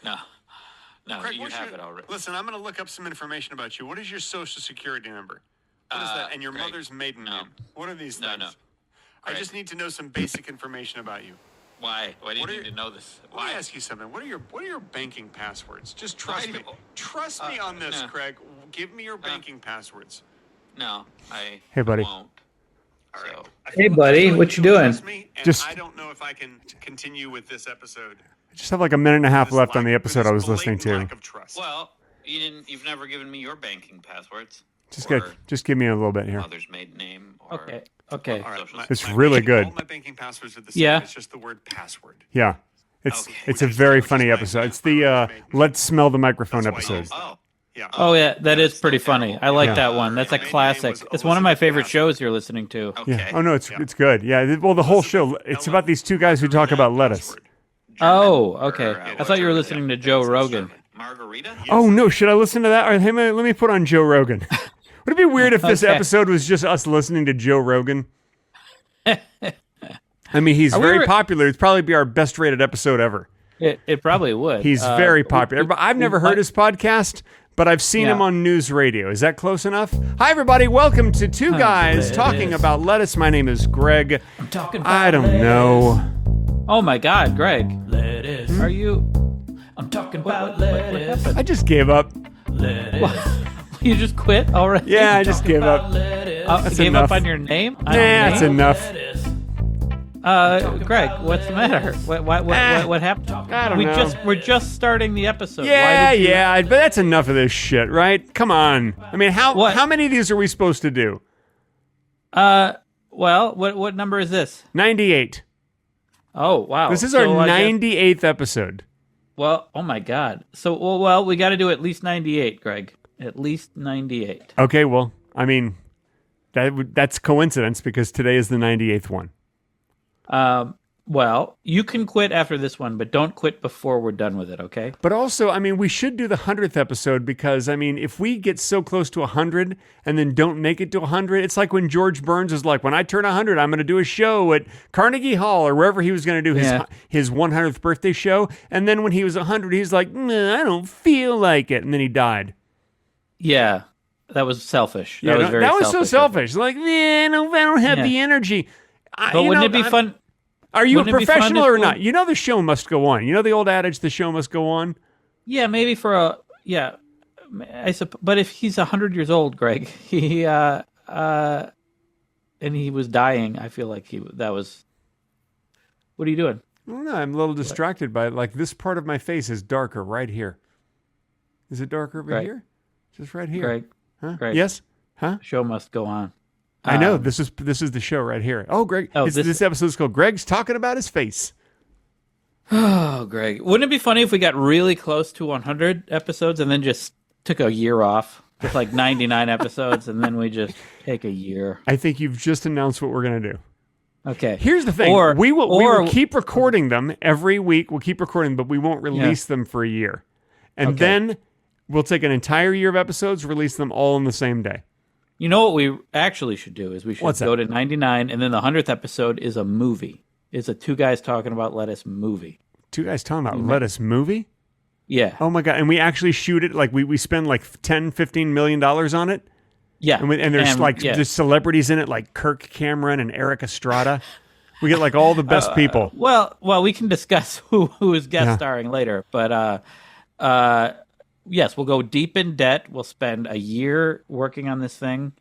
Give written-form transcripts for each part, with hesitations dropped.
No. No, Craig, you have it already. Listen, I'm going to look up some information about you. What is your social security number? What is that? And your Greg, mother's maiden name. What are these things? No. I Greg. just need to know some basic information about you. Why? Why do you need to know this? Let me ask you something. What are your banking passwords? Just trust me. Trust me on this, no. Craig. Give me your banking passwords. No, I Hey, buddy. won't. All right. So, Hey, buddy, what you doing? Trust me, and Just- I don't know if I can continue with this episode. I just have like a minute and a half This left on lack- the episode this I was listening blatant to. lack of trust. well, you've never given me your banking passwords. Just give me a little bit here. Mother's maiden name. Or Okay. All right, social It's really good. All my banking passwords are the same. Yeah. It's just the word password. Yeah. It's Okay. it's a Which is- very which is funny my episode. It's the maiden. Let's Smell the Microphone That's why you episode. use that. Oh, Yeah. Oh yeah, that is pretty funny. I like Yeah. that one. That's a Her maiden name classic. was It's one of my Elizabeth favorite Bassett. shows you're listening to. okay. Yeah. Oh no, it's good. Yeah. Well, the whole show. It's about these two guys who talk about lettuce. Password. Oh, okay. Or, I thought you were listening to Joe Rogan. Margarita? Oh no, should I listen to that? Or hey, let me put on Joe Rogan. Would it be weird if this Okay. episode was just us listening to Joe Rogan? I mean, he's Are we very re- popular. It'd probably be our best rated episode ever. It probably would. He's very popular. I've never heard his podcast, but I've seen him Yeah. on news radio. Is that close enough? Hi, everybody. Welcome to Two Guys lettuce. Talking About Lettuce. My name is Greg. I'm talking I about don't know. Oh my God, Greg. Lettuce. Are you? I'm talking about lettuce. I just gave up. You just quit already? Yeah, I just gave up. Gave enough. up on your name? Nah, that's enough. Greg, what's the matter? What happened? I don't know. We're just starting the episode. Yeah, Why did you- yeah, but that's enough of this shit, right? Come on. I mean, What? how many of these are we supposed to do? Well, what number is this? 98. Oh, wow. This is our So I guess- 98th episode. Well, oh my God. So, well, we got to do at least 98, Greg. At least 98. Okay, well, I mean, that's coincidence because today is the 98th one. Well, you can quit after this one, but don't quit before we're done with it, okay? But also, I mean, we should do the 100th episode because, I mean, if we get so close to 100 and then don't make it to 100, it's like when George Burns was like, when I turn 100, I'm going to do a show at Carnegie Hall or wherever he was going to do his 100th birthday show. And then when he was 100, he's like, nah, I don't feel like it. And then he died. Yeah, that was selfish. Yeah, was very that was so selfish. selfish. Like, I don't have Yeah. the energy. But wouldn't it be fun? Are you a wouldn't it be fun professional if or we- not? You know the show must go on. You know the old adage, the show must go on? Yeah, maybe for a but if he's 100 years old, Greg, he and he was dying, I feel like that was. What are you doing? I don't know. I'm a little distracted by it. Like this part of my face is darker right here. Is it darker over Greg. here? Just right here. Greg, Huh? Greg. Yes? Huh? the show must go on. I know. This is the show right here. Oh, Greg. Oh, this episode's called Greg's Talking About His Face. Oh, Greg, wouldn't it be funny if we got really close to 100 episodes and then just took a year off, just like 99 episodes, and then we just take a year? I think you've just announced what we're going to do. Okay. Here's the thing. Or- we will or- keep recording them every week. We'll keep recording, but we won't release them for a year. And Okay. then we'll take an entire year of episodes, release them all on the same day. You know what we actually should do is we should What's that? go to 99, and then the 100th episode is a movie. It's a two guys talking about lettuce movie. Two guys talking about lettuce movie? Yeah. Oh my God. And we actually shoot it. Like we spend like $10-15 million on it. Yeah. And there's yeah. there's celebrities in it like Kirk Cameron and Eric Estrada. We get like all the best people. Well, we can discuss who is guest Yeah. starring later, but yes, we'll go deep in debt. We'll spend a year working on this thing,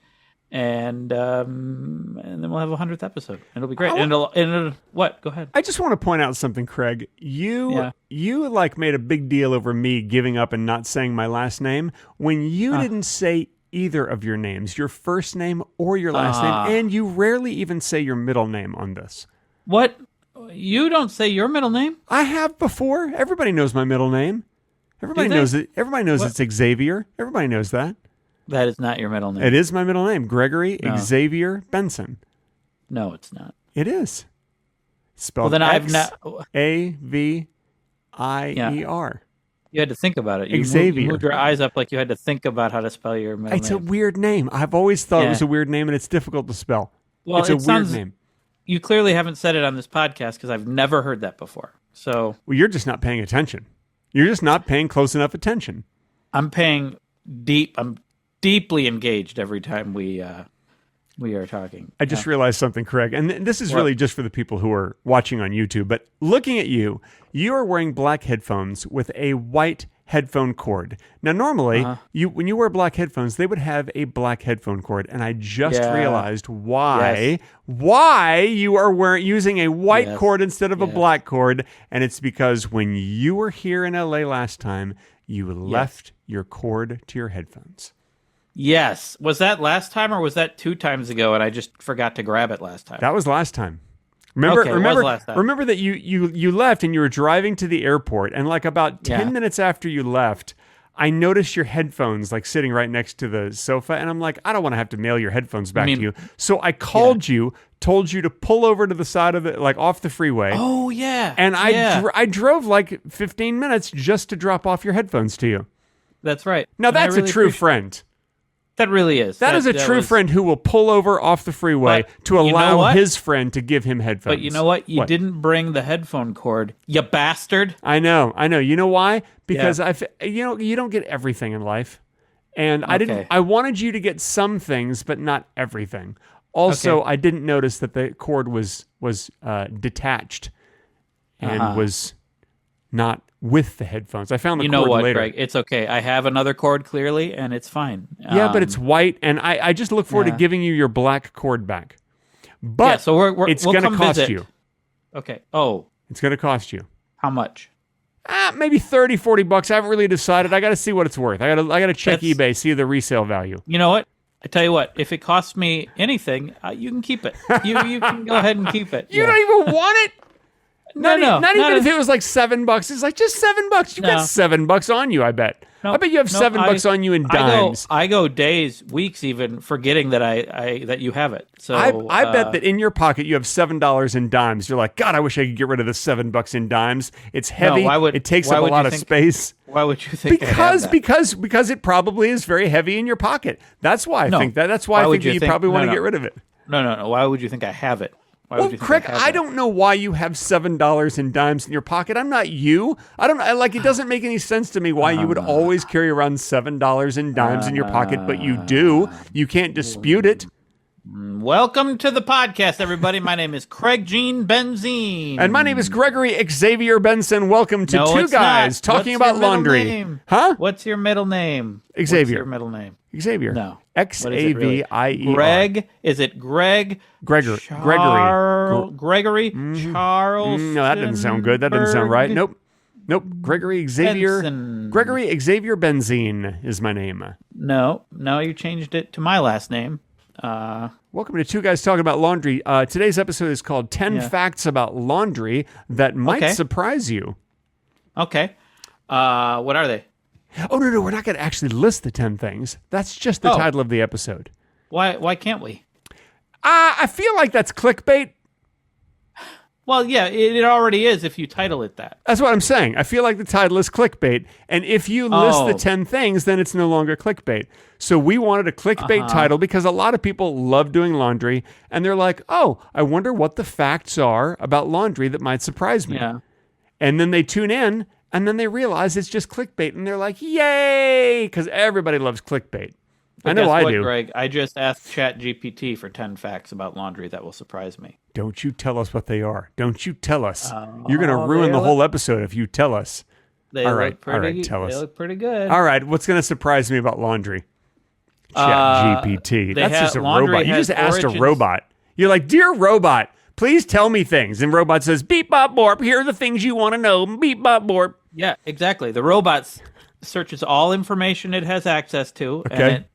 and then we'll have a 100th episode. It'll be great. And it'll what? Go ahead. I just want to point out something, Craig. You like made a big deal over me giving up and not saying my last name when you didn't say either of your names, your first name or your last name, and you rarely even say your middle name on this. What? You don't say your middle name? I have before. Everybody knows my middle name. Everybody they? knows it. Everybody knows What? it's Xavier. Everybody knows that. That is not your middle name. It is my middle name, Gregory No. Xavier Benson. No, it's not. It is. Spelled Well, then I've not. Xavier. You had to think about it. You Xavier. moved your eyes up like you had to think about how to spell your middle It's a name. weird name. I've always thought it Yeah. was a weird name, and it's difficult to spell. Well, it's a it weird sounds- name. You clearly haven't said it on this podcast because I've never heard that before. So Well, you're just not paying attention. You're just not paying close enough attention. I'm deeply engaged every time we are talking. I just realized something, Craig, and this is really just for the people who are watching on YouTube, but looking at you, you are wearing black headphones with a white headphone cord. Now, normally, when you wear black headphones, they would have a black headphone cord, and I just realized why you are using a white cord instead of a black cord, and it's because when you were here in LA last time, you left your cord to your headphones. Yes. Was that last time or was that 2 times ago and I just forgot to grab it last time? That was last time. Remember last time. Remember that you left and you were driving to the airport, and like about 10 minutes after you left, I noticed your headphones like sitting right next to the sofa, and I'm like, I don't want to have to mail your headphones back to you. So I called you, told you to pull over to the side of it, like off the freeway. Oh, yeah. And I drove like 15 minutes just to drop off your headphones to you. That's right. Now that's a true friend. That really is. That is a true friend who will pull over off the freeway to allow his friend to give him headphones. But you know what? You didn't bring the headphone cord, you bastard. I know. You know why? Because you don't get everything in life. And I wanted you to get some things, but not everything. Also, I didn't notice that the cord was detached and was not with the headphones. I found the cord later. You know what, Greg? It's okay. I have another cord clearly, and it's fine. Yeah, but it's white, and I just look forward to giving you your black cord back. But so it's going to cost you. Okay. Oh. It's going to cost you. How much? Maybe $30-$40. I haven't really decided. I got to see what it's worth. I got to check eBay, see the resale value. You know what? I tell you what. If it costs me anything, you can keep it. You can go ahead and keep it. You don't even want it. Not even if it was like $7. It's like just $7. You got $7 on you, I bet. I bet you have $7 on you in dimes. I go days, weeks, even forgetting that that you have it. So I bet that in your pocket you have $7 in dimes. You're like, God, I wish I could get rid of the $7 in dimes. It's heavy. It takes up a lot of space. Why would you think? Because it probably is very heavy in your pocket. That's why I think that. That's why I think that you probably want to get rid of it. No. Why would you think I have it? Well, Craig, I don't know why you have $7 in dimes in your pocket. I'm not you. It doesn't make any sense to me why you would always carry around $7 in dimes in your pocket, but you do. You can't dispute it. Welcome to the podcast, everybody. My name is Craig Gene Benzine. And my name is Gregory Xavier Benson. Welcome to Two Guys Talking About Laundry. Huh? What's your middle name? Xavier. What's your middle name? Xavier. No. Xavier. Greg? Is it Greg? Gregory. Gregory? Charles? No, that doesn't sound good. That doesn't sound right. Nope. Gregory Xavier. Benson. Gregory Xavier Benzine is my name. No, you changed it to my last name. Welcome to Two Guys Talking About Laundry. Today's episode is called 10 Facts About Laundry That Might Surprise You. Okay. What are they? Oh, no, we're not going to actually list the 10 things. That's just the title of the episode. Why can't we? I feel like that's clickbait. Well, yeah, it already is if you title it that. That's what I'm saying. I feel like the title is clickbait, and if you list the 10 things, then it's no longer clickbait. So we wanted a clickbait title because a lot of people love doing laundry, and they're like, oh, I wonder what the facts are about laundry that might surprise me. Yeah. And then they tune in, and then they realize it's just clickbait, and they're like, yay, because everybody loves clickbait. I know I do. Greg, I just asked ChatGPT for 10 facts about laundry that will surprise me. Don't you tell us what they are. Don't you tell us. You're going to ruin the whole episode if you tell us. All right, tell us. They look pretty good. All right, what's going to surprise me about laundry? ChatGPT. That's just a robot. You just asked a robot. You're like, dear robot, please tell me things. And robot says, beep, bop, borp. Here are the things you want to know. Beep, bop, borp. Yeah, exactly. The robot searches all information it has access to. Okay.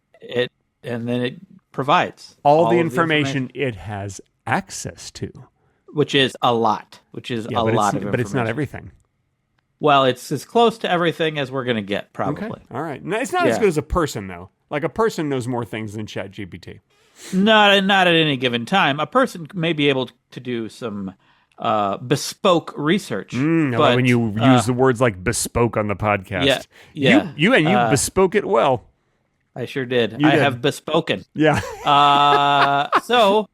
And then it provides all the information it has access to, which is a lot. Of information. But it's not everything. Well, it's as close to everything as we're going to get, probably. Okay. All right. No, it's not as good as a person, though. Like a person knows more things than ChatGPT. Not at any given time. A person may be able to do some bespoke research. But when you use the words like bespoke on the podcast, you bespoke it well. I sure did. I have bespoken. Yeah. So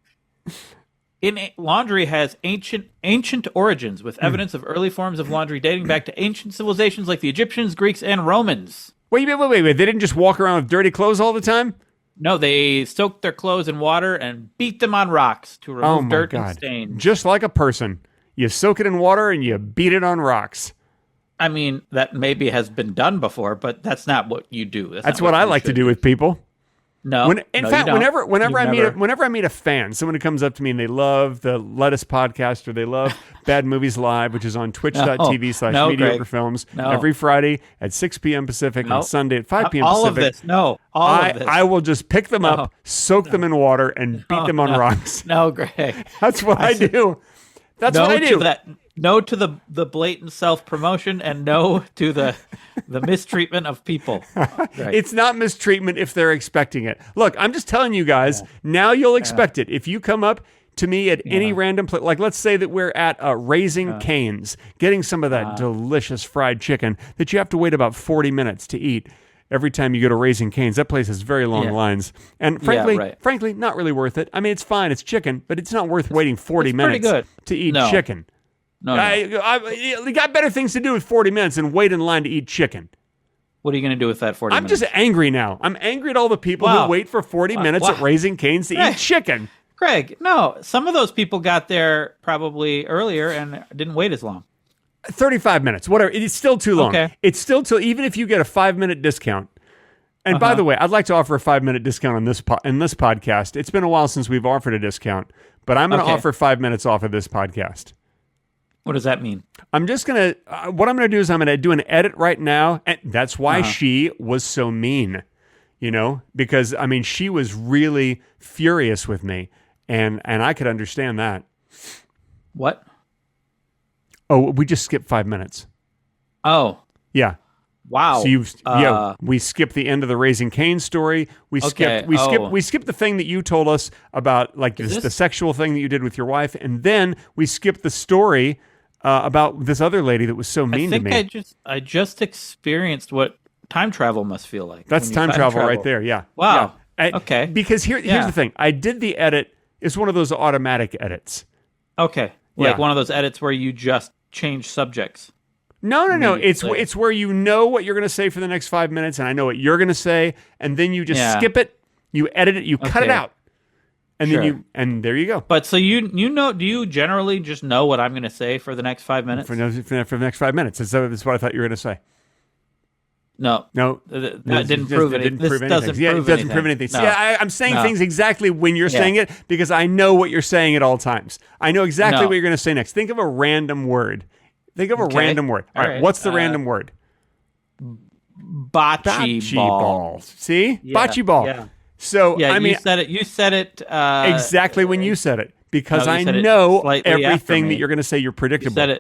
laundry has ancient origins with evidence of early forms of laundry dating back to ancient civilizations like the Egyptians, Greeks, and Romans. Wait. They didn't just walk around with dirty clothes all the time? No, they soaked their clothes in water and beat them on rocks to remove dirt and stains. Just like a person. You soak it in water and you beat it on rocks. I mean, that maybe has been done before, but that's not what you do. That's what I like to do with people. No, in fact, whenever I meet a fan, someone who comes up to me and they love the Lettuce podcast or they love Bad Movies Live, which is on twitch.tv/mediocre films every Friday at 6 p.m. Pacific and Sunday at 5 p.m. all Pacific. All of this. I will just pick them up, soak them in water, and beat them on rocks. No, Greg. That's what I do. That's what I do. No to the blatant self-promotion, and no to the mistreatment of people. Right. It's not mistreatment if they're expecting it. Look, I'm just telling you guys, now you'll expect it. If you come up to me at any random place, like let's say that we're at Raising Cane's, getting some of that delicious fried chicken that you have to wait about 40 minutes to eat. Every time you go to Raising Cane's, that place has very long lines. And frankly, not really worth it. I mean, it's fine. It's chicken, but it's not worth waiting 40 minutes to eat chicken. No. You got better things to do with 40 minutes than wait in line to eat chicken. What are you going to do with that 40 minutes? I'm just angry now. I'm angry at all the people who wait for 40 minutes at Raising Cane's to eat chicken. Greg, no. Some of those people got there probably earlier and didn't wait as long. 35 minutes, whatever. It's still too long. Okay. It's still even if you get a 5-minute discount. And by the way, I'd like to offer a 5-minute discount on this podcast. It's been a while since we've offered a discount, but I'm going to offer 5 minutes off of this podcast. What does that mean? I'm just going to, what I'm going to do is I'm going to do an edit right now. And that's why she was so mean, because I mean, she was really furious with me and I could understand that. What? Oh, we just skipped 5 minutes. Oh. Yeah. Wow. So we skipped the end of the Raising Cane's story. We skipped the thing that you told us about, like the sexual thing that you did with your wife, and then we skipped the story about this other lady that was so mean to me. I just experienced what time travel must feel like. That's time travel right there. Yeah. Wow. Yeah. Okay. Because here's the thing. I did the edit. It's one of those automatic edits. Okay. Like one of those edits where you just change subjects. No. It's where you know what you're going to say for the next 5 minutes, and I know what you're going to say, and then you just skip it, you edit it, you cut it out, and then there you go. But so you know? Do you generally just know what I'm going to say for the next 5 minutes? For the next 5 minutes. That's what I thought you were going to say. No, that didn't prove anything. This doesn't prove anything. No. See, I'm saying things exactly when you're saying it because I know what you're saying at all times. I know exactly what you're going to say next. Think of a random word. Think of a random word. All right. What's the random word? Bocce ball. See? Yeah, bocce ball. Yeah. So, I mean, you said it exactly when you said it because I know everything that you're going to say. You're predictable.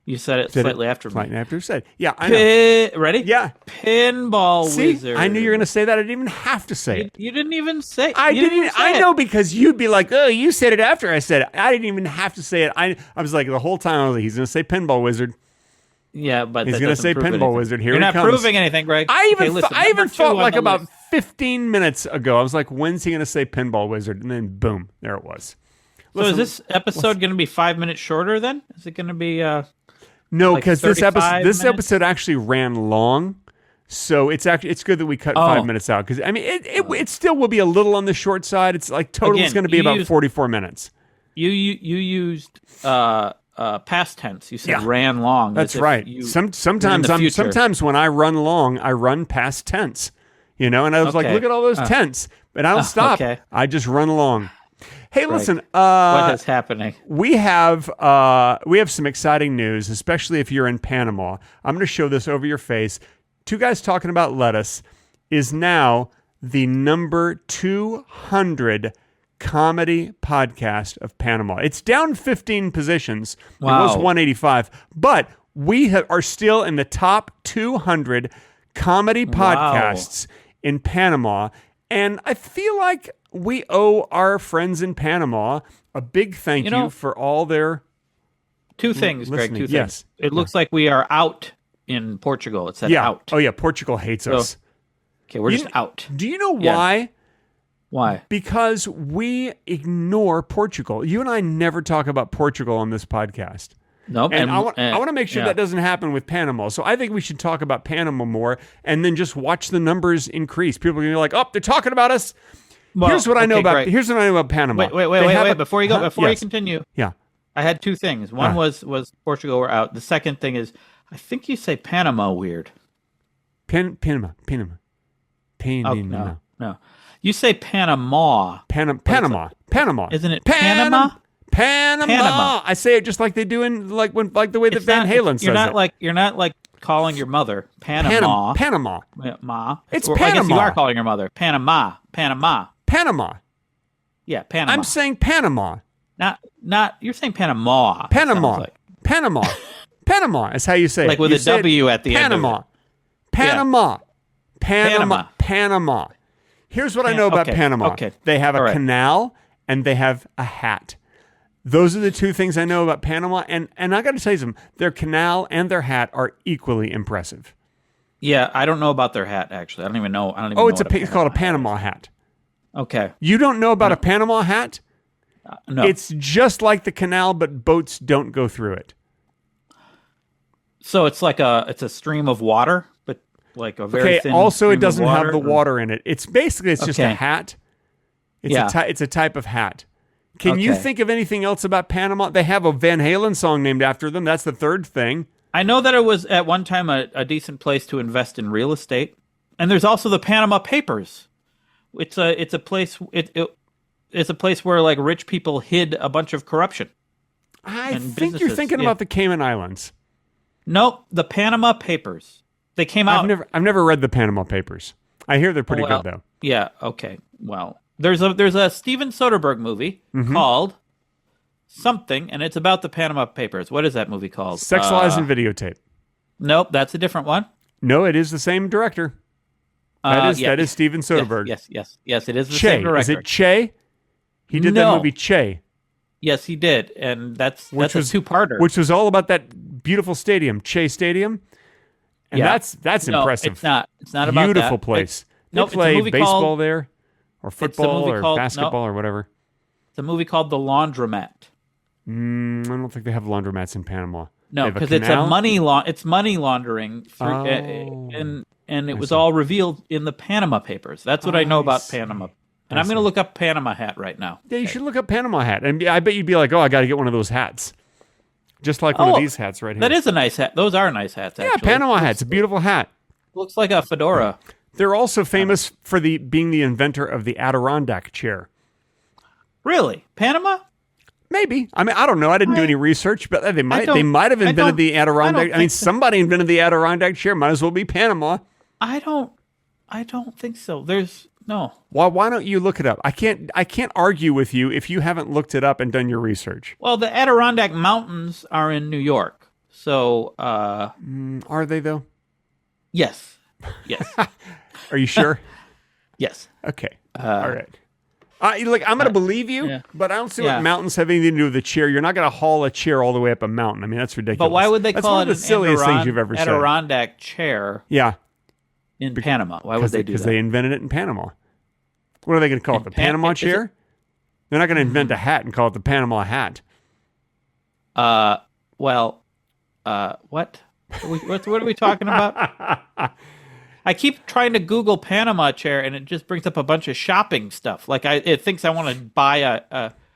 You said it slightly after me. Slightly after you said. Yeah, I know. Ready? Yeah. Pinball wizard. I knew you were going to say that. I didn't even have to say it. You didn't even say it. I know because you'd be like, oh, you said it after I said it. I didn't even have to say it. I was like, the whole time I was like, he's going to say pinball wizard. Yeah, but he's going to say pinball wizard. Here You're he comes. You're not proving anything, Greg. I even thought like about 15 minutes ago, I was like, when's he going to say pinball wizard? And then boom, there it was. So is this episode going to be 5 minutes shorter then? Is it going to be... No, because this episode actually ran long, so it's good that we cut 5 minutes out. Because I mean, it still will be a little on the short side. It's like total is going to be about 44 minutes. You used past tense. You said ran long. That's right. Sometimes when I run long, I run past tense. And I was like, look at all those tense, but I don't stop. Okay. I just run along. Hey, listen. What is happening? We have some exciting news, especially if you're in Panama. I'm going to show this over your face. Two Guys Talking About Lettuce is now the number 200 comedy podcast of Panama. It's down 15 positions. Wow. It was 185, but we are still in the top 200 comedy podcasts in Panama, and I feel like we owe our friends in Panama a big thank you for all their... Two things, Greg. Two things. Yes. It looks like we are out in Portugal. It said out. Oh, yeah. Portugal hates us. Okay, we're just out. Do you know why Why? Because we ignore Portugal. You and I never talk about Portugal on this podcast. Nope. And I want to make sure yeah. that doesn't happen with Panama. So I think we should talk about Panama more and then just watch the numbers increase. People are going to be like, oh, they're talking about us. Well, Here's what I know okay, about. great. Here's what I know about Panama. Wait. Before you go, before you Yes. continue, Yeah. I had two things. One was Portugal were out. The second thing is, I think you say Panama weird. Panama. Oh, no. You say Panama. Panama. Isn't it Panama? Panama. I say it just like they do in like the way that Van Halen says it. You're not like calling your mother Panama. Panama. Ma. It's I guess you Panama. are calling your mother Panama. Yeah, Panama. I'm saying Panama. Not. You're saying Panama. it Panama. sounds like. Panama is how you say Like it. with You a say it W at the end of it. Panama. Here's what I know about okay, Panama. okay. They have a All right. canal and they have a hat. Those are the two things I know about Panama. And I got to tell you something. Their canal and their hat are equally impressive. Yeah, I don't know about their hat actually. I don't even know. Oh, it's called a Panama hat. Okay. You don't know about a Panama hat? No. It's just like the canal, but boats don't go through it. So it's like a stream of water, but like a very thin. Also, stream it of doesn't have water, the or- water in it. It's just a Okay. hat. It's Yeah. it's a type of hat. Can you Okay. think of anything else about Panama? They have a Van Halen song named after them. That's the third thing. I know that it was at one time a decent place to invest in real estate, and there's also the Panama Papers. It's a place it's a place where like rich people hid a bunch of corruption. I And think you're businesses, thinking yeah. about the Cayman Islands. Nope, the Panama Papers. They came out. I've never read the Panama Papers. I hear they're pretty Well, good though. Yeah. Okay. Well, there's a Steven Soderbergh movie Mm-hmm. called something, and it's about the Panama Papers. What is that movie called? Sex, Lies, and Videotape. Nope, that's a different one. No, it is the same director. That is Steven Soderbergh. Yes. It is the Che. same director. Is it Che? He did that No. movie Che. Yes, he did, and that's Which a was two-parter. Which was all about that beautiful stadium, Che Stadium. And Yeah. that's No, impressive. It's not. It's not about that. Beautiful place. They Nope, it's a play movie baseball called- there, or football, movie or called- basketball, or whatever. It's a movie called The Laundromat. I don't think they have laundromats in Panama. They No, have because it's canal? it's money laundering, through, and it was all revealed in the Panama Papers. That's what I know about see. Panama. And I'm going to look up Panama hat right now. Yeah, you should look up Panama hat, and I bet you'd be like, "Oh, I got to get one of those hats," just like one of Oh, these hats right here. That is a nice hat. Those are nice hats. yeah, Actually. Panama hat. It's a beautiful hat. Looks like a fedora. They're also famous for being the inventor of the Adirondack chair. Really, Panama? Maybe. I mean, I don't know. I didn't do any research, but they might. don't- They might have I invented don't- the Adirondack. I I mean, think so. somebody invented the Adirondack chair. Might as well be Panama. I don't think so. There's no. Why don't you look it up? I can't argue with you if you haven't looked it up and done your research. Well, the Adirondack Mountains are in New York, so Are they though? yes, Are you sure? yes. Okay. All right. Look, I'm going to believe you, yeah. but I don't see Yeah. what mountains have anything to do with the chair. You're not going to haul a chair all the way up a mountain. I mean, that's ridiculous. But why would they That's call one it of the an silliest things you've ever said? Adirondack chair Yeah, in Panama? Why would they do because that? they invented it in Panama. What are they going to call it? The Panama is it- chair? They're not going to invent a hat and call it the Panama hat. What? What are we talking about? I keep trying to Google Panama chair, and it just brings up a bunch of shopping stuff. Like it thinks I want to buy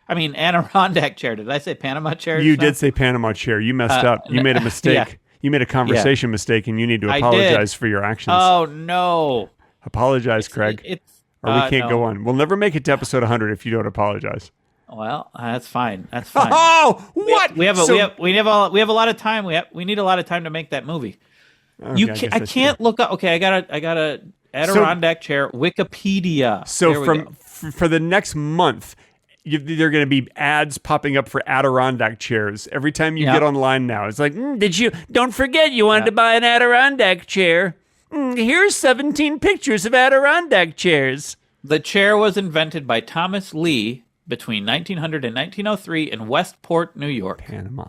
Adirondack chair. Did I say Panama chair? You just now? did say Panama chair. You messed up. You made a mistake. yeah. You made a conversation mistake, and you need to I apologize did. for your actions. Oh no! Apologize, Craig. Or we can't no. go on. We'll never make it to episode 100 if you don't apologize. Well, that's fine. That's fine. Oh, what? We have So- a lot of time. We need a lot of time to make that movie. Okay, I can't look up. Okay, I got a Adirondack chair Wikipedia. So There we from go. for the next month, there are going to be ads popping up for Adirondack chairs every time you Yeah. get online now. It's like, don't forget you wanted to buy an Adirondack chair. Here's 17 pictures of Adirondack chairs. The chair was invented by Thomas Lee between 1900 and 1903 in Westport, New York. Panama.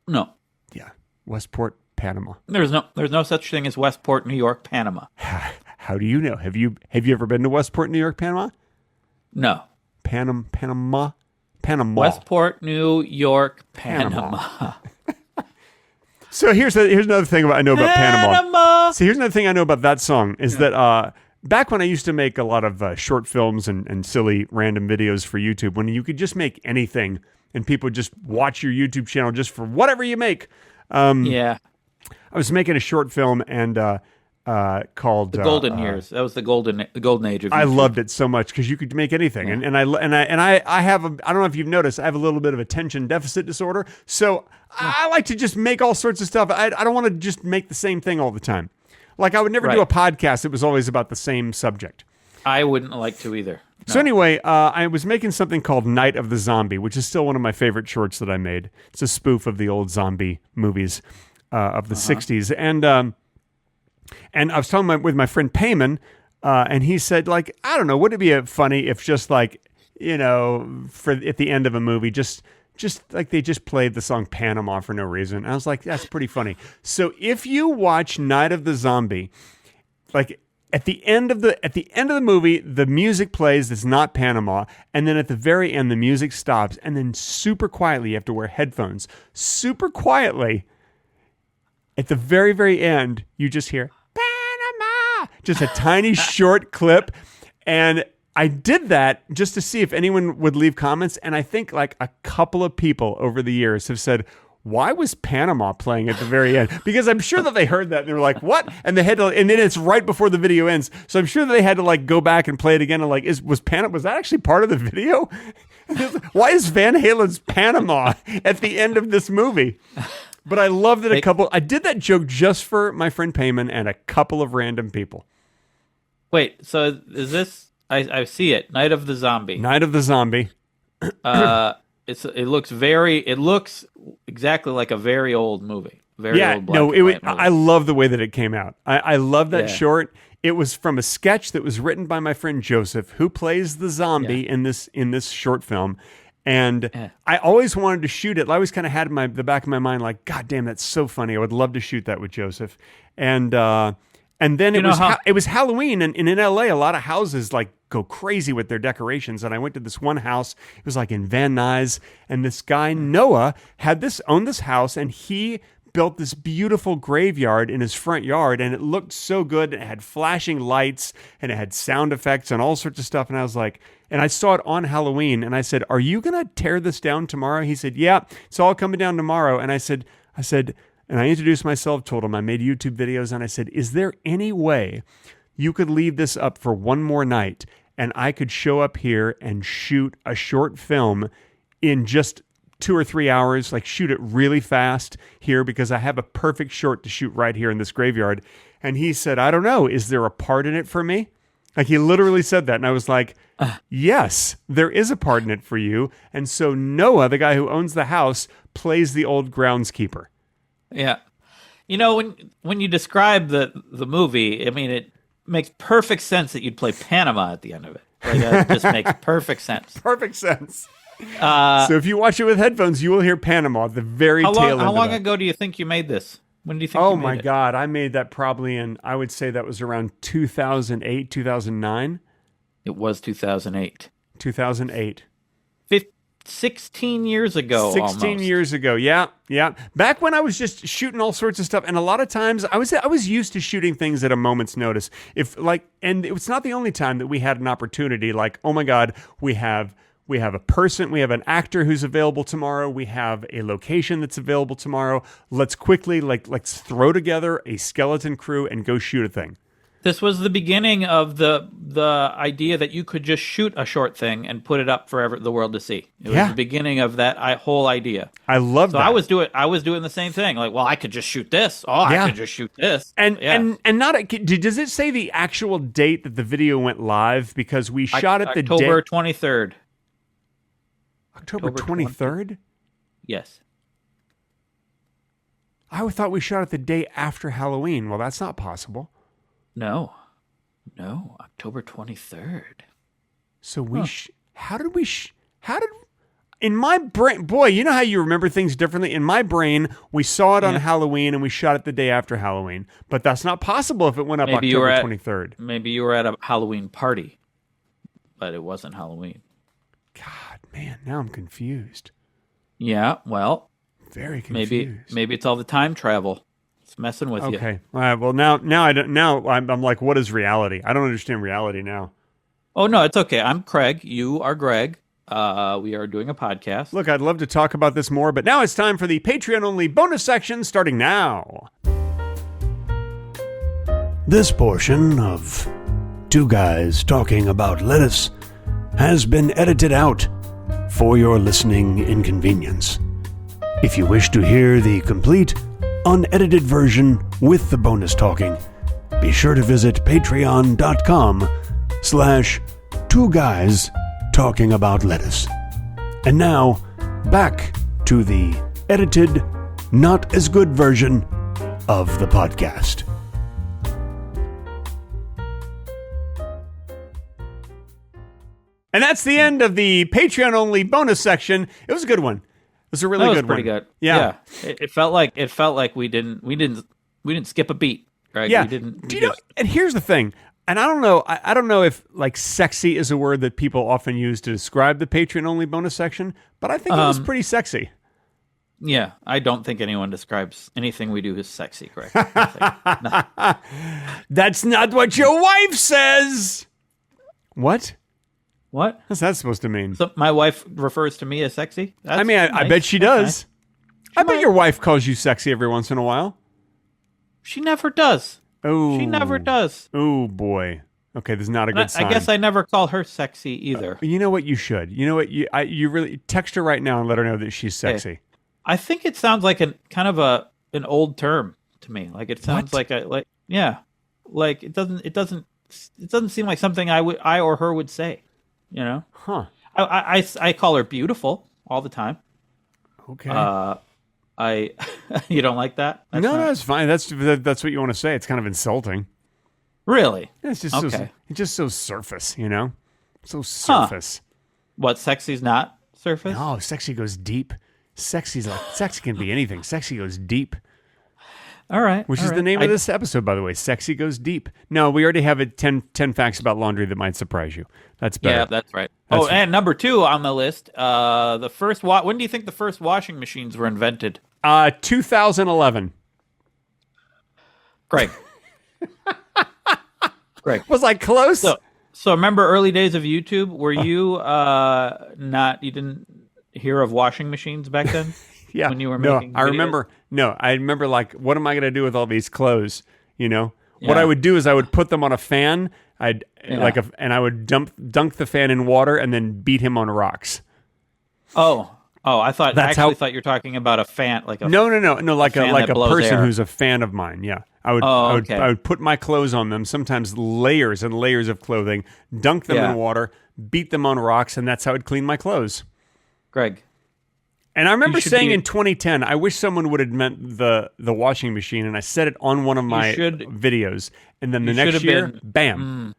No, Yeah. Westport, Panama. there's no such thing as Westport, New York, Panama. How do you know? Have you ever been to Westport, New York, Panama? No. Panama. Westport, New York, Panama. So here's another thing I know about Panama. See, here's another thing I know about that song is that back when I used to make a lot of short films and silly random videos for YouTube, when you could just make anything and people would just watch your YouTube channel just for whatever you make. Yeah. I was making a short film and called The Golden Years. That was the golden age of YouTube. I loved it so much because you could make anything, Yeah. and I have I don't know if you've noticed, I have a little bit of attention deficit disorder, so I like to just make all sorts of stuff. I don't want to just make the same thing all the time. Like I would never do a podcast that was always about the same subject. I wouldn't like to either. No. So anyway, I was making something called Night of the Zombie, which is still one of my favorite shorts that I made. It's a spoof of the old zombie movies of the 60s, and I was talking with my friend Payman, and he said, like, I don't know, would it be funny if just like, you know, for at the end of a movie, just like they just played the song Panama for no reason. And I was like, that's pretty funny. So if you watch Night of the Zombie, like at the end of the movie, the music plays. It's not Panama, and then at the very end, the music stops, and then super quietly, you have to wear headphones. Super quietly, at the very, very end, you just hear Panama, just a tiny short clip, and I did that just to see if anyone would leave comments, and I think like a couple of people over the years have said, why was Panama playing at the very end? Because I'm sure that they heard that and they were like, what? And they had to, and then it's right before the video ends. So I'm sure that they had to like go back and play it again and like, was that actually part of the video? Why is Van Halen's Panama at the end of this movie? But I love that I did that joke just for my friend Payman and a couple of random people. Wait, so is this, I see it, Night of the Zombie. Night of the Zombie. It looks exactly like a very old movie. Old black and white movie. I love the way that it came out. I love that short. It was from a sketch that was written by my friend Joseph, who plays the zombie in this short film. And I always wanted to shoot it. I always kind of had in the back of my mind, like, God damn, that's so funny. I would love to shoot that with Joseph. And then it was Halloween, and in LA, a lot of houses like go crazy with their decorations. And I went to this one house. It was like in Van Nuys, and this guy Noah owned this house, and he built this beautiful graveyard in his front yard, and it looked so good. It had flashing lights, and it had sound effects and all sorts of stuff. And I was like, and I saw it on Halloween, and I said, "Are you gonna tear this down tomorrow?" He said, "Yeah, it's all coming down tomorrow." And I said. And I introduced myself, told him I made YouTube videos, and I said, is there any way you could leave this up for one more night and I could show up here and shoot a short film in just 2 or 3 hours, like shoot it really fast here because I have a perfect short to shoot right here in this graveyard? And he said, I don't know, is there a part in it for me? Like he literally said that. And I was like, yes, there is a part in it for you. And so Noah, the guy who owns the house, plays the old groundskeeper. Yeah. You know, when you describe the movie, I mean, it makes perfect sense that you'd play Panama at the end of it. Like, it just makes perfect sense. Perfect sense. So if you watch it with headphones, you will hear Panama at the very tail end. How long ago do you think you made this? When do you think you made it? Oh, my it? God. I made that probably I would say that was around 2008, 2009. It was 2008. 2008. 16 years ago. 16 years ago. Yeah. Back when I was just shooting all sorts of stuff, and a lot of times I was used to shooting things at a moment's notice. And it's not the only time that we had an opportunity. Like, oh my God, we have a person, we have an actor who's available tomorrow. We have a location that's available tomorrow. Let's quickly let's throw together a skeleton crew and go shoot a thing. This was the beginning of the idea that you could just shoot a short thing and put it up for the world to see. It was the beginning of that whole idea. I love that. I was doing the same thing. Like, well, I could just shoot this. Oh, I could just shoot this. And does it say the actual date that the video went live? Because we shot it the October 23rd. October 23rd? Yes. I thought we shot it the day after Halloween. Well, that's not possible. No, October 23rd. So in my brain, boy, you know how you remember things differently? In my brain, we saw it on Halloween and we shot it the day after Halloween. But that's not possible if it went up October 23rd. Maybe you were at a Halloween party. but it wasn't Halloween. God, man, now I'm confused. Yeah, well, Very confused. maybe it's all the time travel. It's messing with you. Okay. All right. Well, now I don't. Now I'm like, what is reality? I don't understand reality now. Oh no, it's okay. I'm Craig. You are Greg. We are doing a podcast. Look, I'd love to talk about this more, but now it's time for the Patreon-only bonus section starting now. This portion of Two Guys Talking About Lettuce has been edited out for your listening inconvenience. If you wish to hear the complete, unedited version with the bonus talking, be sure to visit patreon.com/Two Guys Talking About Lettuce. And now, back to the edited, not as good version of the podcast. And that's the end of the Patreon-only bonus section. It was a good one. It was a really good one. Pretty good. Yeah. It felt like we didn't skip a beat. Right? Yeah. We didn't. Do you know? And here's the thing. And I don't know. I don't know if like sexy is a word that people often use to describe the Patreon-only bonus section, but I think it was pretty sexy. Yeah, I don't think anyone describes anything we do as sexy, correct? No. That's not what your wife says. What? What? What's that supposed to mean? So my wife refers to me as sexy? That's I mean, I nice. bet she That's does. nice. I bet your wife calls you sexy every once in a while. She never does. Oh, She never does. Oh boy. Okay, this is not a good sign. I guess I never call her sexy either. You know what? You should. You know what? You really text her right now and let her know that she's sexy. I think it sounds like an old term to me. Like it sounds like it doesn't seem like something I or her would say. You know? Huh? I call her beautiful all the time. Okay. You don't like that? No, that's fine. That's what you want to say. It's kind of insulting. Really? It's just Okay. it's just so surface, you know? So surface. What, sexy's not surface? No, sexy goes deep. Sexy can be anything. Sexy goes deep. All right. Which all is right. the name of this episode, by the way. Sexy goes deep. No, we already have 10 facts about laundry that might surprise you. That's better. Yeah, that's right. And number 2 on the list, the first when do you think the first washing machines were invented? 2011. Greg. Greg. Was I close? So remember early days of YouTube? Were you you didn't hear of washing machines back then? Yeah. When you were no, making I videos? remember like, what am I going to do with all these clothes? You know, what Yeah. I would do is I would put them on a fan. And I would dunk the fan in water and then beat him on rocks. Oh, I thought That's you were talking about a fan, like a No, like fan a that blows person air. who's a fan of mine. Yeah. I would okay. I would put my clothes on them, sometimes layers and layers of clothing, dunk them in water, beat them on rocks, and that's how I'd clean my clothes. Greg. And I remember should saying be- in 2010, I wish someone would invent the washing machine, and I said it on one of my videos. And then the you next should have year, been- bam,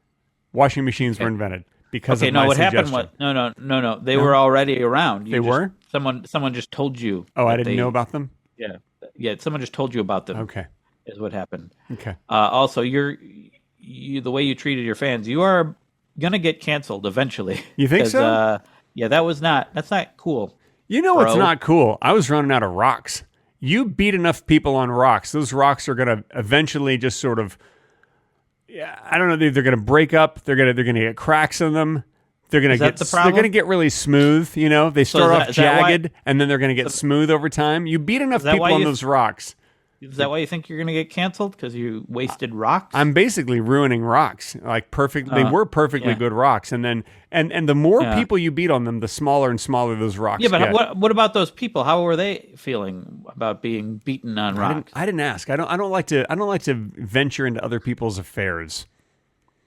washing machines were invented because Okay, of my no, what suggestion. happened was no. They were already around. They were? Someone just told you. Oh, I that didn't know about them? Yeah. Someone just told you about them. Okay. Is what happened. Okay. Also, the way you treated your fans, you are gonna get canceled eventually. You think so? Yeah, that's not cool. You know what's Bro. not cool? I was running out of rocks. You beat enough people on rocks, those rocks are going to eventually just sort of, I don't know, they're going to break up. They're going to get cracks in them. They're going to they're going to get really smooth. You know, they start off is that why- jagged and then they're going to get smooth over time. You beat enough that people why on you- those rocks. Is that why you think you're gonna get canceled? Because you wasted rocks? I'm basically ruining rocks. Like they were perfectly yeah. good rocks, and then and the more Yeah. people you beat on them, the smaller and smaller those rocks Yeah, but get. what about those people? How were they feeling about being beaten on rocks? I didn't ask. I don't like to venture into other people's affairs.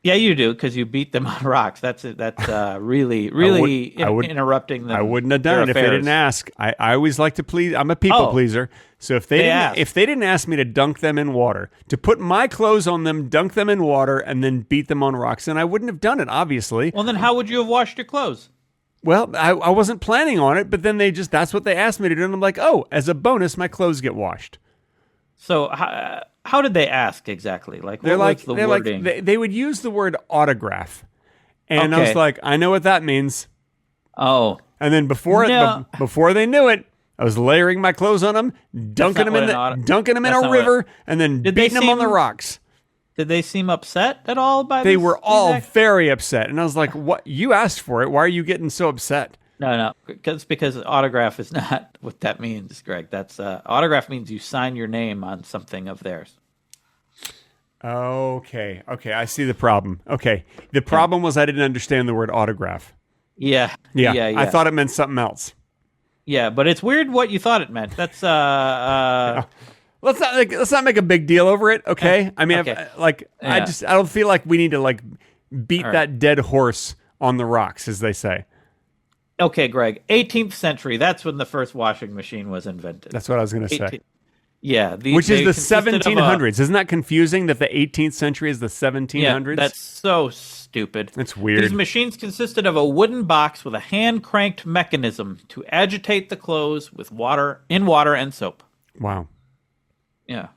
Yeah, you do because you beat them on rocks. That's really interrupting them. I wouldn't have done it if they didn't ask. I always like to please. I'm a people pleaser. So if they asked. if they didn't ask me to dunk them in water, to put my clothes on them, dunk them in water, and then beat them on rocks, then I wouldn't have done it. Obviously. Well, then how would you have washed your clothes? Well, I wasn't planning on it, but then that's what they asked me to do, and I'm like, oh, as a bonus, my clothes get washed. So how did they ask exactly? Like, what's the wording? They would use the word autograph, And I was Okay. like, I know what that means. Oh, And then before No. before they knew it, I was layering my clothes on them, dunking not them in what an dunking them in that's a not what- river, and then Did they beating them on the seem- rocks. did they seem upset at all by They this- were these all act- very upset, and I was like, "What? You asked for it. Why are you getting so upset?" No, because autograph is not what that means, Greg. That's autograph means you sign your name on something of theirs. Okay, I see the problem. Okay, the problem was I didn't understand the word autograph. Yeah, Yeah, I thought it meant something else. Yeah, but it's weird what you thought it meant. That's Let's not make a big deal over it, okay? I mean, Okay. I Yeah. don't feel like we need to like beat All right. that dead horse on the rocks, as they say. okay, Greg. 18th century. That's when the first washing machine was invented. That's what I was going to say. 18 Yeah, Which is they the consisted of a- 1700s. Isn't that confusing that the 18th century is the Yeah, 1700s? that's so stupid. That's weird. These machines consisted of a wooden box with a hand-cranked mechanism to agitate the clothes with water and soap. Wow. Yeah.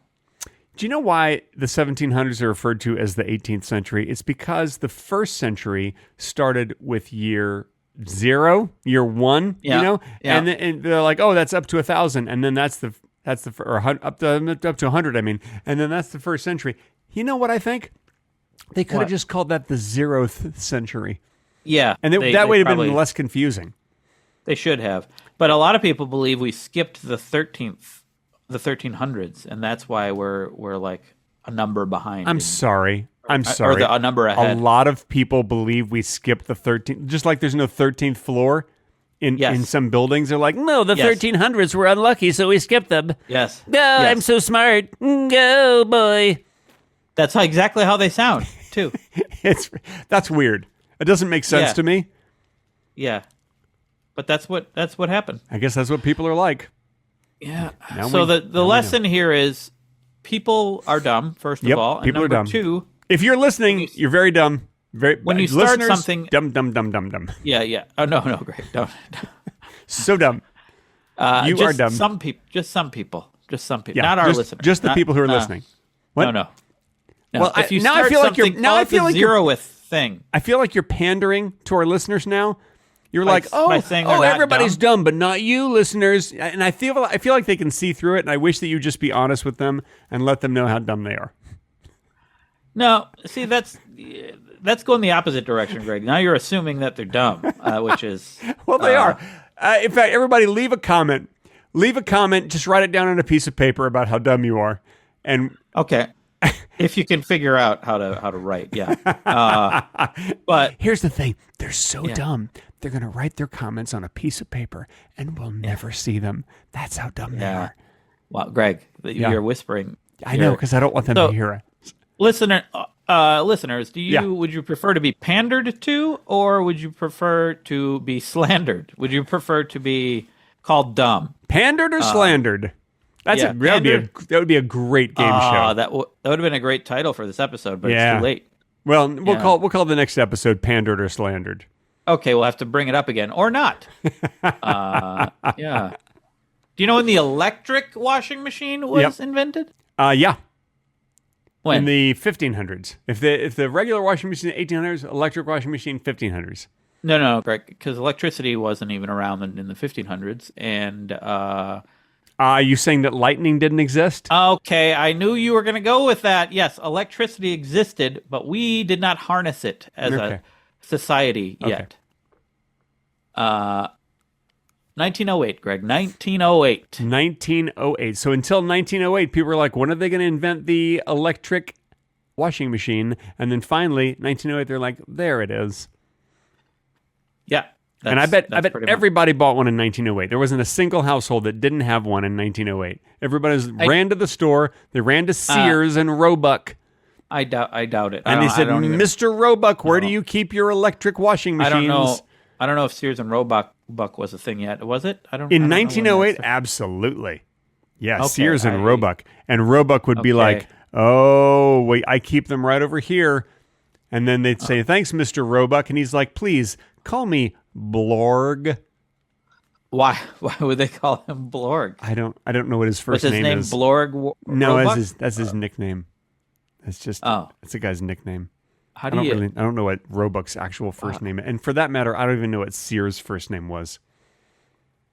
Do you know why the 1700s are referred to as the 18th century? It's because the first century started with year 0, year 1, Yeah, you know? yeah. And they're like, "Oh, that's up to 1,000." And then that's the or up to 100, I mean. And then that's the first century. You know what I think? They could have What? just called that the 0th century. Yeah. And they that would have probably- been less confusing. They should have. But a lot of people believe we skipped the 1300s, and that's why we're like a number behind. I'm sorry. I'm sorry. a number ahead. A lot of people believe we skipped the 13th, just like there's no 13th floor in Yes. some buildings. They're like, no, the Yes. 1300s were unlucky, so we skipped them. Yes. Oh, Yes. I'm so smart. Go, boy. That's exactly how they sound, too. That's weird. It doesn't make sense Yeah. to me. Yeah. But that's what happened. I guess that's what people are like. Yeah. Now So we- the lesson here is people are dumb, first Yep, of all. And people are number dumb. 2, If you're listening, you're very dumb. When you start listeners, something- dumb. yeah. Oh, no, great. Don't. So dumb. You just are dumb. Just some people. Yeah, Not our just, listeners. Just the Not- people who are no. listening. What? No. Well, if you now I start feel like you're- something, now I call it feel the like you're- zeroth thing. I feel like you're pandering to our listeners now. You're By- like, by saying they're not everybody's dumb, but not you, listeners. And I feel like they can see through it. And I wish that you just be honest with them and let them know how dumb they are. No, see, that's going the opposite direction, Greg. Now you're assuming that they're dumb, which is Well, they are. In fact, everybody, leave a comment. Leave a comment. Just write it down on a piece of paper about how dumb you are. And okay. If you can figure out how to write, yeah. But here's the thing: they're so dumb. They're gonna write their comments on a piece of paper, and we'll never see them. That's how dumb they yeah, are. well, Greg, Yeah. you're whispering. I know, because I don't want them So- to hear it. Listeners, Yeah. would you prefer to be pandered to, or would you prefer to be slandered? Would you prefer to be called dumb? Pandered or slandered? That's yeah, that would be a great game show. That would have been a great title for this episode, but Yeah. it's too late. Well, we'll Yeah. call the next episode "Pandered or Slandered." Okay, we'll have to bring it up again, or not. Yeah. Do you know when the electric washing machine was invented? Yeah, When? in the 1500s. If the regular washing machine 1800s, electric washing machine 1500s. No, Greg, because electricity wasn't even around in the 1500s, and Are you saying that lightning didn't exist? okay, I knew you were going to go with that. Yes, electricity existed, but we did not harness it as Okay. a society yet. 1908, Greg. 1908. 1908. So until 1908, people were like, when are they going to invent the electric washing machine? And then finally, 1908, they're like, there it is. Yeah. And I bet that's pretty much- everybody bought one in 1908. There wasn't a single household that didn't have one in 1908. Everybody ran to the store. They ran to Sears and Roebuck. I doubt it. And they said, I don't even- Mr. Roebuck, where do you keep your electric washing I machines? don't know. I don't know if Sears and Roebuck was a thing yet. Was it? I don't. In I don't know when 1908, that's- absolutely. Yeah, Okay, Sears and Roebuck. And Roebuck would be Okay. like, oh, wait, I keep them right over here. And then they'd say, thanks, Mr. Roebuck. And he's like, please, call me Blorg. Why would they call him Blorg? I don't know what his Was first his name name is. Blorg? No, Roebuck? that's his nickname. It's just, Oh. it's a guy's nickname. How I do don't you? really. I don't know what Roebuck's actual first name is, and for that matter, I don't even know what Sears' first name was.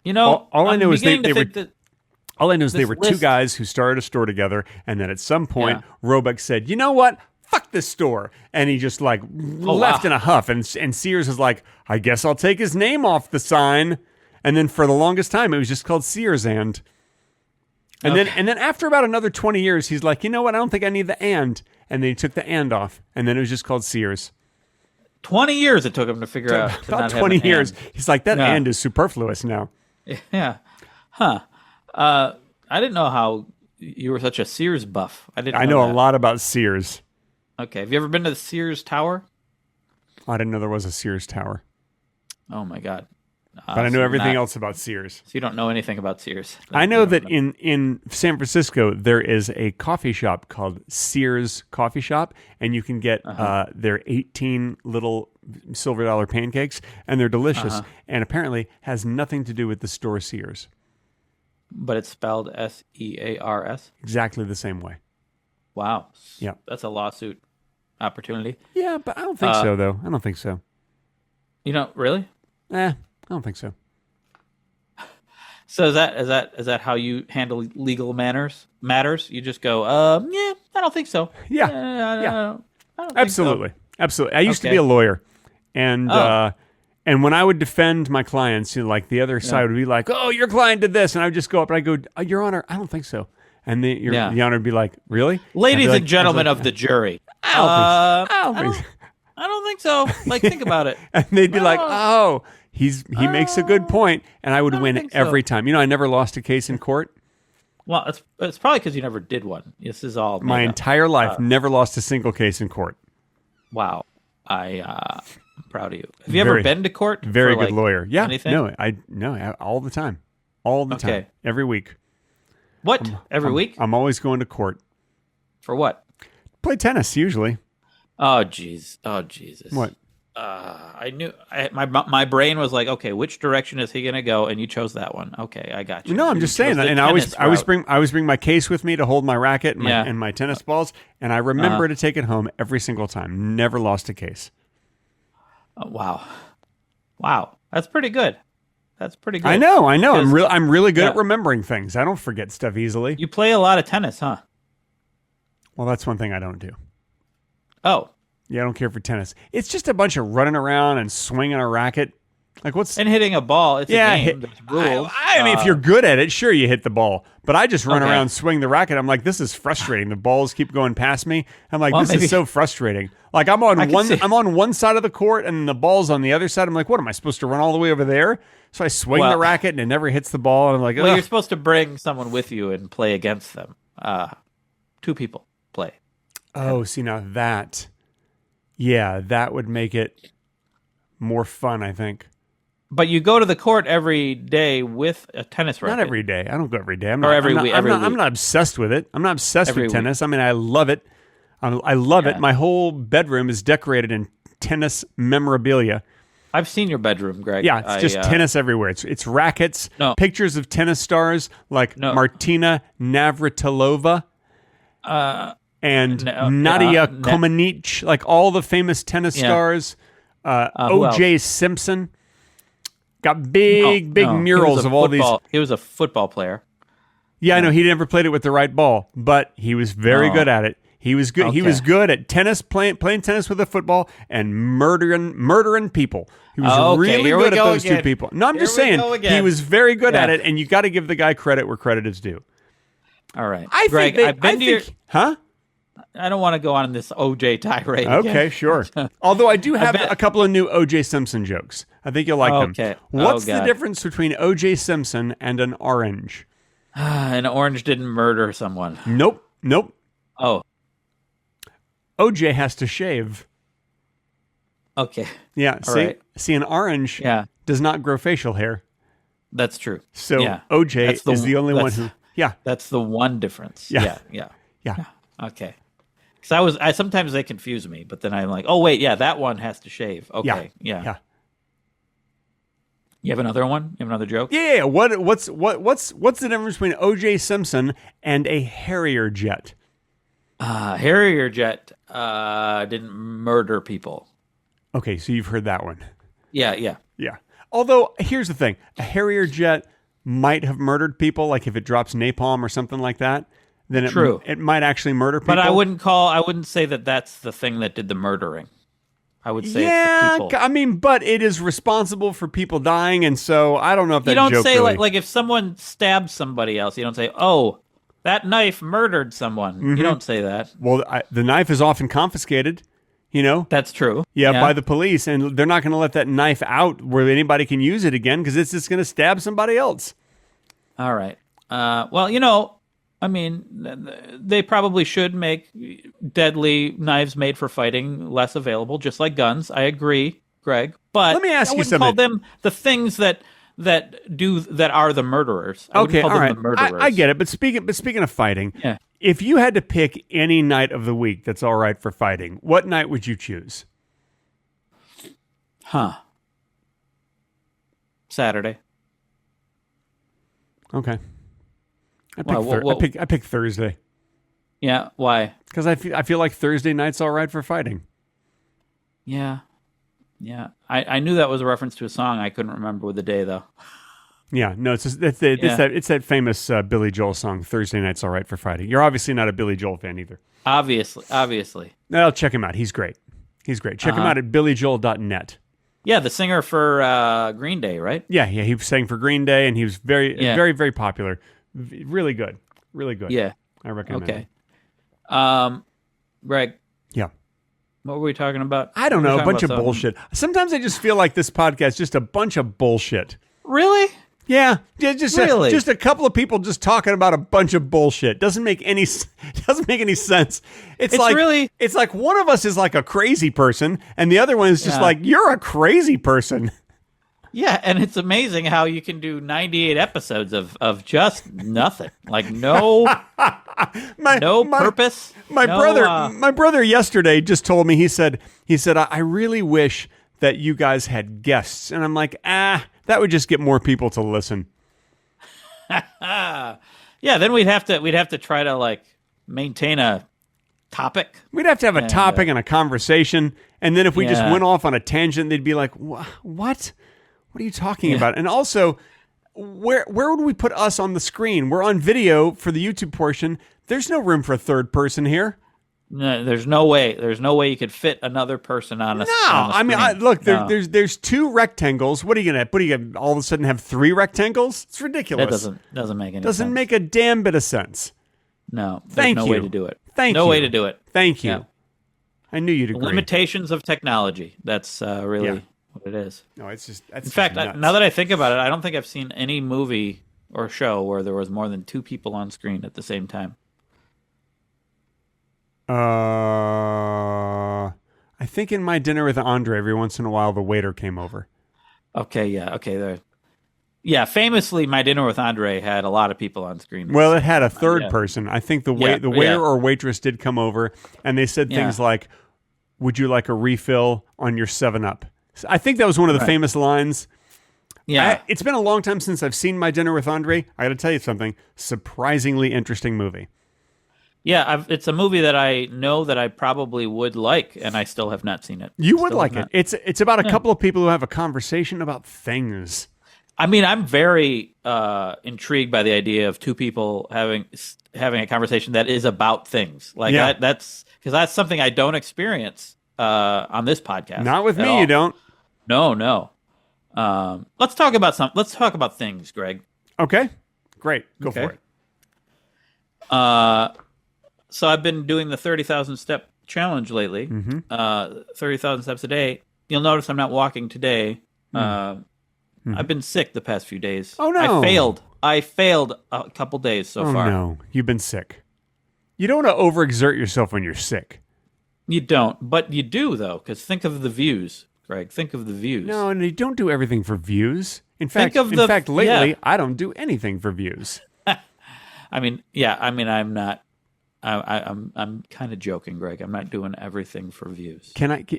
You know, all I I'm know is beginning they to were. think that All I know is they this were two list- guys who started a store together, and then at some point, Yeah. Roebuck said, "You know what? Fuck this store," and he just like left wow. in a huff. And Sears is like, "I guess I'll take his name off the sign." And then for the longest time, it was just called Sears and. And then after about another 20 years, he's like, "You know what? I don't think I need the and." And then he took the and off, and then it was just called Sears. 20 years it took him to figure out. to About not have 20 an years, and. he's like, "That Yeah. and is superfluous now." Yeah. Huh. I didn't know how you were such a Sears buff. I didn't. I know that. a lot about Sears. Okay. Have you ever been to the Sears Tower? I didn't know there was a Sears Tower, Oh my God. but I know everything else about Sears. So you don't know anything about Sears. I know that in San Francisco there is a coffee shop called Sears Coffee Shop, and you can get their 18 little silver dollar pancakes, and they're delicious. And apparently has nothing to do with the store Sears. But it's spelled Sears. Exactly the same way. Wow. Yeah. That's a lawsuit opportunity. Yeah, but I don't think so though. I don't think so. You know, really? I don't think so. So is that how you handle legal matters? You just go, yeah, I don't think so. Yeah. I Yeah. don't think so. Absolutely. Absolutely. I used to Okay. be a lawyer, and Oh. and when I would defend my clients, you know, like the other side would be like, "Oh, your client did this," and I would just go up and I go, "Your Honor, I don't think so." And the Honor would be like, "Really?" Ladies I'd be like- and gentlemen I'd be of the jury, I don't think so. I don't think so. Like, think about it. And they'd be like, "Oh, he makes a good point," and I would don't win think so. every time. You know, I never lost a case in court. Well, it's probably because you never did one. This is all My made up. entire life, never lost a single case in court. Wow, I'm proud of you. Have you ever Very- been to court? Very for, good like, lawyer. Yeah, anything? no, all the time, all the time, Okay. every week. What? Every week? I'm always going to court. For what? Play tennis usually. Oh, jeez. Oh, Jesus. What? I knew. My brain was like, okay, which direction is he going to go? And you chose that one. Okay, I got you. No, I'm You just saying chose that, the and I always tennis route. bring my case with me to hold my racket and my, Yeah. and my tennis balls, and I remember to take it home every single time. Never lost a case. Oh, wow, that's pretty good. That's pretty good. I know. I'm Because- I'm really good Yeah. at remembering things. I don't forget stuff easily. You play a lot of tennis, huh? Well, that's one thing I don't do. Oh, Yeah, I don't care for tennis. It's just a bunch of running around and swinging a racket. Like what's and hitting a ball. It's a game. There's rules. I mean, if you're good at it, sure, you hit the ball. But I just run Okay. around, swing the racket. I'm like, this is frustrating. The balls keep going past me. I'm like, Well, this maybe- is so frustrating. Like I'm I on can one, see- I'm on one side of the court, and the ball's on the other side. I'm like, what am I supposed to run all the way over there? So I swing Well- the racket, and it never hits the ball. And I'm like, Well, ugh. you're supposed to bring someone with you and play against them. 2 people play. Oh, see now that, yeah, that would make it more fun. I think But you go to the court every day with a tennis racket. not every day. I don't go every day. I'm Or not, every I'm not, week- I'm every not, I'm week. not obsessed with it. I'm not obsessed Every with week. tennis. I mean, I love it. I love Yeah. it. My whole bedroom is decorated in tennis memorabilia. I've seen your bedroom, Greg. Yeah, it's just tennis everywhere. It's rackets, No. pictures of tennis stars like No. Martina Navratilova and no, Nadia yeah, Comaneci, like all the famous tennis Yeah. stars. who O.J. Simpson. Got big No, he murals was a of all these. football- He was a football player. Yeah, I know he never played it with the right ball, but he was very Oh. good at it. He was good. He Okay. was good at tennis, playing tennis with a football and murdering people. He was Okay, really here we good at go those again. two people. No, I'm Here just we saying go he again. was very good at Yeah. it, and you got to give the guy credit where credit is due. All right, I Greg. think. I've been to your. Huh? I don't want to go on this OJ tirade. Okay, again. sure. Although I do have bet- a couple of new O.J. Simpson jokes. I think you'll like Okay. them. Oh, What's the God. difference between O.J. Simpson and an orange? An orange didn't murder someone. Nope. Oh, O.J. has to shave. okay. Yeah. All See, right. see, an orange Yeah, does not grow facial hair. that's true. So Yeah. OJ That's is the only one that's- who. Yeah. That's the one difference. Yeah. Yeah. Okay. Because I sometimes they confuse me, but then I'm like, oh wait, yeah, that one has to shave. Okay. Yeah. You have another one? You have another joke? Yeah. What's the difference between O.J. Simpson and a Harrier jet? Harrier jet didn't murder people. Okay, so you've heard that one. Yeah. Yeah. Although, here's the thing. A Harrier jet might have murdered people, like if it drops napalm or something like that, then it might actually murder people. But I wouldn't say that that's the thing that did the murdering. I would say it's the people. I mean, but it is responsible for people dying, and so I don't know if that You don't joke say really... like if someone stabs somebody else, you don't say, "Oh, that knife murdered someone." You don't say that. Well, the knife is often confiscated, you know? That's true. Yeah, by the police, and they're not going to let that knife out where anybody can use it again because it's just going to stab somebody else. All right. Well, I mean, they probably should make deadly knives made for fighting less available, just like guns. I agree, Greg. But let me ask you something. I wouldn't call them the things that are the murderers. I Okay, call all them right. the murderers. I get it. But speaking of fighting, Yeah. if you had to pick any night of the week that's all right for fighting, what night would you choose? Saturday. Okay. I Well, pick Thursday Yeah. Why? because I feel like Thursday night's all right for fighting. Yeah. I knew that was a reference to a song. I couldn't remember the day though. Yeah, no, it's that famous Billy Joel song, Thursday Night's All Right for Fighting. You're obviously not a Billy Joel fan either. Obviously. No, check him out. He's great. Check him out at billyjoel.net. Yeah, the singer for Green Day, right? Yeah, he sang for Green Day, and he was very, very popular. Really good. Yeah. I recommend it. Okay. Greg, Yeah. what were we talking about? I don't We were know, a talking bunch of about something. bullshit. Sometimes I just feel like this podcast is just a bunch of bullshit. Really? Yeah, just Really? just a couple of people just talking about a bunch of bullshit. Doesn't make any sense. It's like one of us is like a crazy person, and the other one is just Yeah. like, you're a crazy person. Yeah, and it's amazing how you can do 98 episodes of just nothing. Like no purpose. My no, my brother yesterday just told me, he said, I really wish that you guys had guests. And I'm like, that would just get more people to listen. yeah, then we'd have to try to like maintain a topic. We'd have to have a topic and a conversation. And then if we just Yeah. went off on a tangent, they'd be like, what? What are you talking about? And also, where would we put us on the screen? We're on video for the YouTube portion. There's no room for a third person here. No, there's no way you could fit another person on a No, on the I mean, screen. look, No. there's two rectangles. What are you gonna all of a sudden have three rectangles? It's ridiculous. That doesn't make any Doesn't sense. make a damn bit of sense. No, there's Thank no you. way to do it. Thank no you. way to do it. Thank you. Yeah. I knew you'd agree. Limitations of technology. That's really Yeah. what it is. No, it's just. In fact, now that I think about it, I don't think I've seen any movie or show where there was more than two people on screen at the same time. I think in My Dinner with Andre, every once in a while, the waiter came over. Okay, there. Yeah, famously, My Dinner with Andre had a lot of people on screen. Well, it had a third Yeah. person. I think the Yeah, waiter yeah. or waitress did come over, and they said things Yeah. like, "Would you like a refill on your 7-Up?" I think that was one of the Right. famous lines. Yeah, It's been a long time since I've seen My Dinner with Andre. I got to tell you something. Surprisingly interesting movie. yeah. It's a movie that I know that I probably would like, and I still have not seen it. You would Still like have it. not. It's about a couple of people who have a conversation about things. I mean, I'm very intrigued by the idea of two people having a conversation that is about things. Like Yeah. that's because that's something I don't experience on this podcast. Not with at me, all. you don't. No. Let's talk about things, Greg. Okay, great. Go Okay. for it. So I've been doing the 30,000 step challenge lately. 30,000 steps a day. You'll notice I'm not walking today. I've been sick the past few days. Oh, no. I failed a couple days so Oh far. no, you've been sick. You don't want to overexert yourself when you're sick. You don't, but you do though, because think of the views, Greg. Think of the views. No, and you don't do everything for views. In fact, of lately, yeah. I don't do anything for views. I'm not. I'm kind of joking, Greg. I'm not doing everything for views.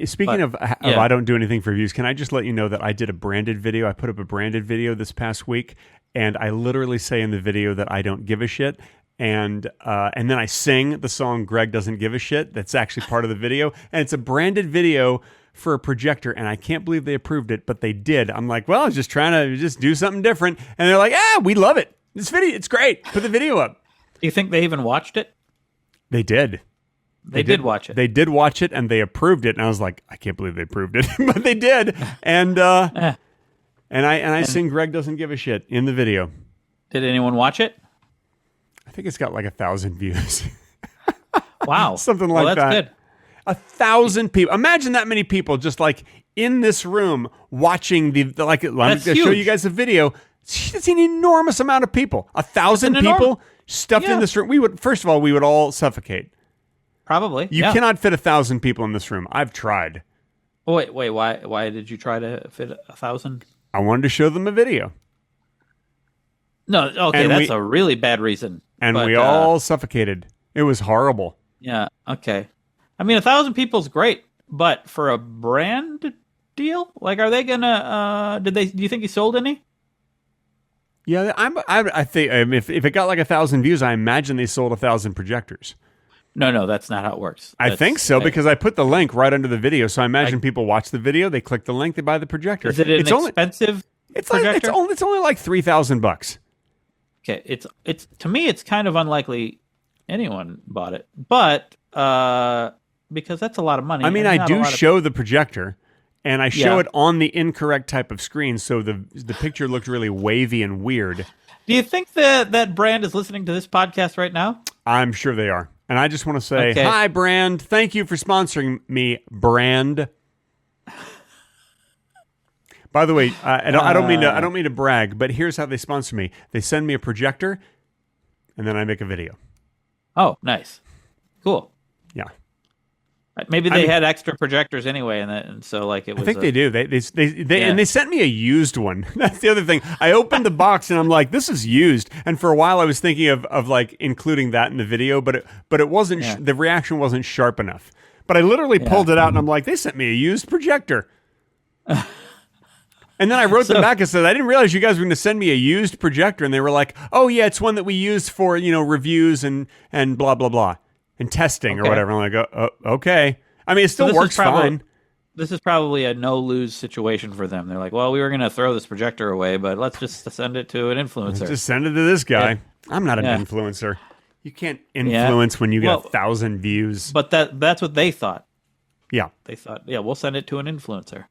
Speaking of yeah. I don't do anything for views, can I just let you know that I did a branded video? I put up a branded video this past week, and I literally say in the video that I don't give a shit. and then I sing the song "Greg Doesn't Give a Shit." That's actually part of the video, and it's a branded video for a projector, and I can't believe they approved it, but they did. I'm like, well, I was just trying to just do something different, and they're like, we love it. This video, it's great. Put the video up. Do you think they even watched it? They did. They did watch it. They did watch it, and they approved it. And I was like, I can't believe they approved it, but they did. And I sing "Greg Doesn't Give a Shit" in the video. Did anyone watch it? I think it's got like 1,000 views. Wow, Something like that's that. Good. 1,000 people. Imagine that many people just like in this room watching the like. Let me show huge. you guys a video. It's an enormous amount of people. 1,000 people stuffed in this room. We would all suffocate. Probably. You cannot fit 1,000 people in this room. I've tried. Oh, wait. Why did you try to fit 1,000? I wanted to show them a video. No, okay, And that's a really bad reason. And But, we all suffocated. It was horrible. Yeah. Okay. I mean, 1,000 people is great, but for a brand deal, like, are they gonna? Do you think he sold any? Yeah, I think if it got like 1,000 views, I imagine they sold 1,000 projectors. No, that's not how it works. I think so because I put the link right under the video. So I imagine people watch the video, they click the link, they buy the projector. Is it an expensive projector? It's only like $3,000. Okay, it's to me, it's kind of unlikely anyone bought it, but because that's a lot of money. I mean, and I not a do lot of- show the projector, and I show Yeah. it on the incorrect type of screen, so the picture looked really wavy and weird. Do you think that brand is listening to this podcast right now? I'm sure they are. And I just want to say, Okay. hi, Brand. Thank you for sponsoring me, Brand. By the way, I don't mean to brag, but here's how they sponsor me. They send me a projector, and then I make a video. Oh, nice, cool. Yeah, Maybe they had extra projectors anyway, and so like it was. I think they do. And they sent me a used one. That's the other thing. I opened the box and I'm like, this is used. And for a while I was thinking of like including that in the video, but it wasn't. Yeah. The reaction wasn't sharp enough. But I literally pulled it out and I'm like, they sent me a used projector. And then I wrote them back and said, I didn't realize you guys were going to send me a used projector. And they were like, oh yeah, it's one that we use for, reviews and blah, blah, blah, and testing or whatever. I'm like, oh, okay. I mean, it still works fine. This is probably a no-lose situation for them. They're like, well, we were going to throw this projector away, but let's just send it to an influencer. Just send it to this guy. Yeah. I'm not an influencer. You can't influence when you get 1,000 views. But that's what they thought. Yeah. They thought, we'll send it to an influencer.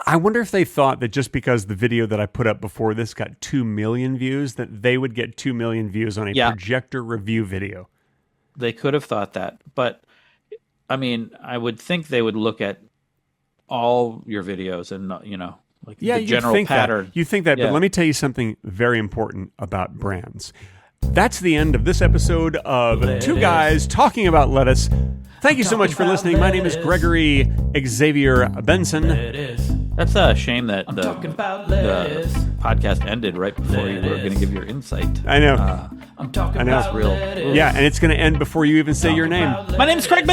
I wonder if they thought that just because the video that I put up before this got 2 million views, that they would get 2 million views on a projector review video. They could have thought that. But, I mean, I would think they would look at all your videos and, like the general pattern. You think that, but let me tell you something very important about brands. That's the end of this episode of Two Guys Talking About Lettuce. Thank you so much for listening. My name is Gregory Xavier Benson. That's a shame that the podcast ended right before you were going to give your insight. I know. I know. It's real. Yeah, and it's going to end before you even say your name. My name's Craig